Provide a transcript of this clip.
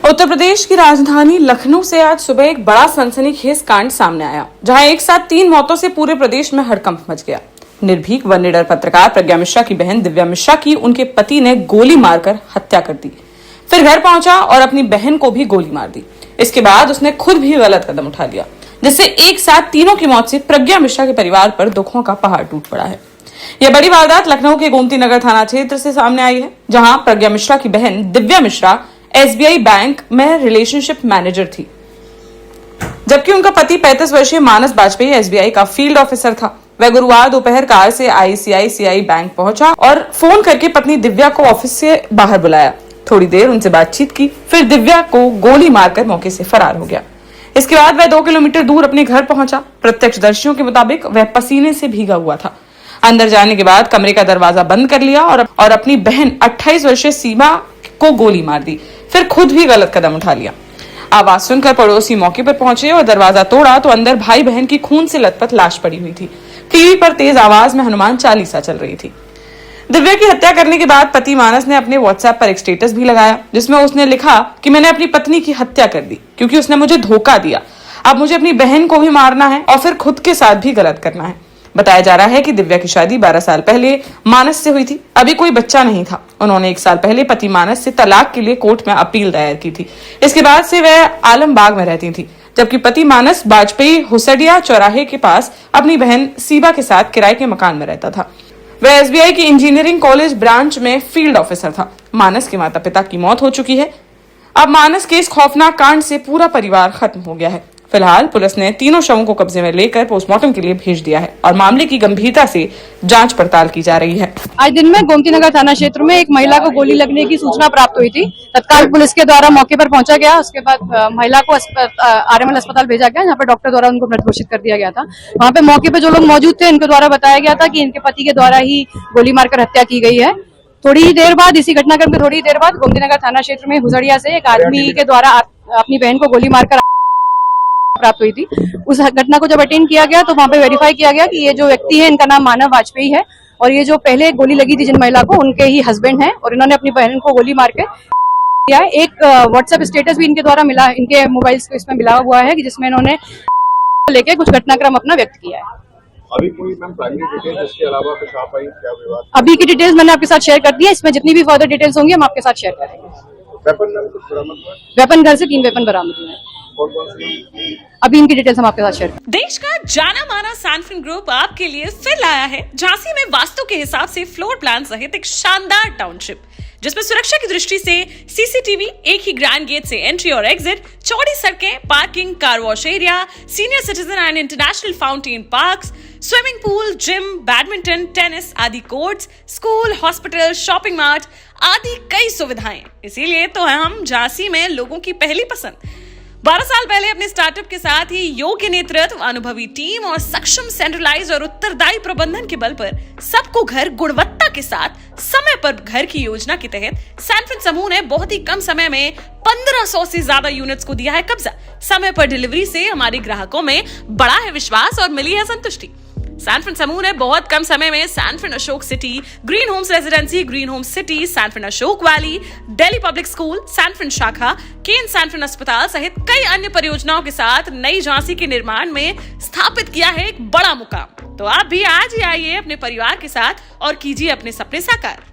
उत्तर प्रदेश की राजधानी लखनऊ से आज सुबह एक बड़ा सनसनीखेज कांड सामने आया, जहां एक साथ 3 मौतों से पूरे प्रदेश में हड़कंप मच गया। निर्भीक व निडर पत्रकार प्रज्ञा मिश्रा की बहन दिव्या मिश्रा की उनके पति ने गोली मारकर हत्या कर दी, फिर घर पहुंचा और अपनी बहन को भी गोली मार दी। इसके बाद उसने खुद भी गलत कदम उठा लिया, जिससे एक साथ तीनों की मौत से प्रज्ञा मिश्रा के परिवार पर दुखों का पहाड़ टूट पड़ा है। यह बड़ी वारदात लखनऊ के गोमती नगर थाना क्षेत्र से सामने आई है, जहां प्रज्ञा मिश्रा की बहन दिव्या मिश्रा SBI बैंक में रिलेशनशिप मैनेजर थी, जबकि उनका पति 35 वर्षीय मानस बाजपेयी SBI का फील्ड ऑफिसर था। वह गुरुवार दोपहर कार से ICICI बैंक पहुंचा और फोन करके पत्नी दिव्या को ऑफिस से बाहर बुलाया। थोड़ी देर उनसे बातचीत की, फिर दिव्या को गोली मारकर मौके से फरार हो गया। इसके बाद वह 2 किलोमीटर दूर अपने घर पहुंचा। प्रत्यक्षदर्शियों के मुताबिक वह पसीने से भीगा हुआ था। अंदर जाने के बाद कमरे का दरवाजा बंद कर लिया और अपनी बहन 28 वर्षीय सीमा को गोली मार दी, फिर खुद भी गलत कदम उठा लिया। आवाज सुनकर पड़ोसी मौके पर पहुंचे और दरवाजा तोड़ा तो अंदर भाई बहन की खून से लथपथ लाश पड़ी हुई थी। टीवी पर तेज आवाज में हनुमान चालीसा चल रही थी। दिव्या की हत्या करने के बाद पति मानस ने अपने WhatsApp पर एक स्टेटस भी लगाया, जिसमें उसने लिखा कि मैंने अपनी पत्नी की हत्या कर दी क्योंकि उसने मुझे धोखा दिया। अब मुझे अपनी बहन को भी मारना है और फिर खुद के साथ भी गलत करना है। बताया जा रहा है कि दिव्या की शादी 12 साल पहले मानस से हुई थी। अभी कोई बच्चा नहीं था। उन्होंने 1 साल पहले पति मानस से तलाक के लिए कोर्ट में अपील दायर की थी। इसके बाद से वह आलमबाग में रहती थी, जबकि पति मानस बाजपेयी हुसडिया चौराहे के पास अपनी बहन सीबा के साथ किराए के मकान में रहता था। वह SBI की इंजीनियरिंग कॉलेज ब्रांच में फील्ड ऑफिसर था। मानस के माता पिता की मौत हो चुकी है। अब मानस के इस खौफनाक कांड से पूरा परिवार खत्म हो गया है। फिलहाल पुलिस ने तीनों शवों को कब्जे में लेकर पोस्टमार्टम के लिए भेज दिया है और मामले की गंभीरता से जांच पड़ताल की जा रही है। आज दिन में गोमती नगर थाना क्षेत्र में एक महिला को गोली लगने की सूचना प्राप्त हुई थी। तत्काल पुलिस के द्वारा मौके पर पहुंचा गया। उसके बाद महिला को RML अस्पताल भेजा गया, जहाँ पे डॉक्टर द्वारा उनको मृत घोषित कर दिया गया था। वहाँ पे मौके पे जो लोग मौजूद थे, इनके द्वारा बताया गया था कि इनके पति के द्वारा ही गोली मारकर हत्या की गई है। थोड़ी ही देर बाद, इसी घटनाक्रम के थोड़ी ही देर बाद गोमती नगर थाना क्षेत्र में हुसडिया से एक आदमी के द्वारा अपनी बहन को गोली मारकर प्राप्त हुई थी। उस घटना को जब अटेंड किया गया तो वहाँ पे वेरीफाई किया गया कि ये जो व्यक्ति है, इनका नाम मानव वाजपेयी है और ये जो पहले गोली लगी थी जिन महिला को, उनके ही हस्बैंड हैं और इन्होंने अपनी बहन को गोली मार के किया। एक WhatsApp स्टेटस भी इनके द्वारा मिला, इनके मोबाइल इसमें मिला हुआ है, जिसमें इन्होंने लेके कुछ घटनाक्रम अपना व्यक्त किया है। अभी कोई प्राइमरी डिटेल इसके अलावा कुछ आ पाई क्या विवाद? अभी की डिटेल्स मैंने आपके साथ शेयर कर दी है। इसमें जितनी भी फर्दर डिटेल्स होंगी हम आपके साथ शेयर करेंगे। वेपन घर से 3 वेपन बरामद हुए हैं। अभी इनकी डिटेल्स हम आपके साथ शेयर करेंगे। देश का जाना माना सैनफिन ग्रुप आपके लिए फिर लाया है झांसी में वास्तु के हिसाब से फ्लोर प्लान सहित एक शानदार टाउनशिप, जिसमें सुरक्षा की दृष्टि से CCTV, एक ही ग्रैंड गेट से एंट्री और एग्जिट, चौड़ी सड़कें, parking, car wash area, senior citizen and international fountain parks, swimming pool, gym, badminton, tennis आदि courts, school, hospital, shopping mart आदि कई सुविधाएं। इसीलिए तो हम झांसी में लोगों की पहली पसंद। 12 साल पहले अपने स्टार्टअप के साथ ही योग्य नेतृत्व, अनुभवी टीम और सक्षम सेंट्रलाइज और उत्तरदायी प्रबंधन के बल पर सबको घर गुणवत्ता के साथ समय पर घर की योजना के तहत सैनफिन समूह ने बहुत ही कम समय में 1500 से ज्यादा यूनिट्स को दिया है कब्जा। समय पर डिलीवरी से हमारे ग्राहकों में बड़ा है विश्वास और मिली है संतुष्टि। सैनफिन समूह ने बहुत कम समय में Sanfin Ashok city, green homes residency, green homes city, Sanfin Ashok valley, Delhi public school, Sanfin शाखा, केन सैनफिन अस्पताल सहित कई अन्य परियोजनाओं के साथ नई झांसी के निर्माण में स्थापित किया है एक बड़ा मुकाम। तो आप भी आज ही आइए अपने परिवार के साथ और कीजिए अपने सपने साकार।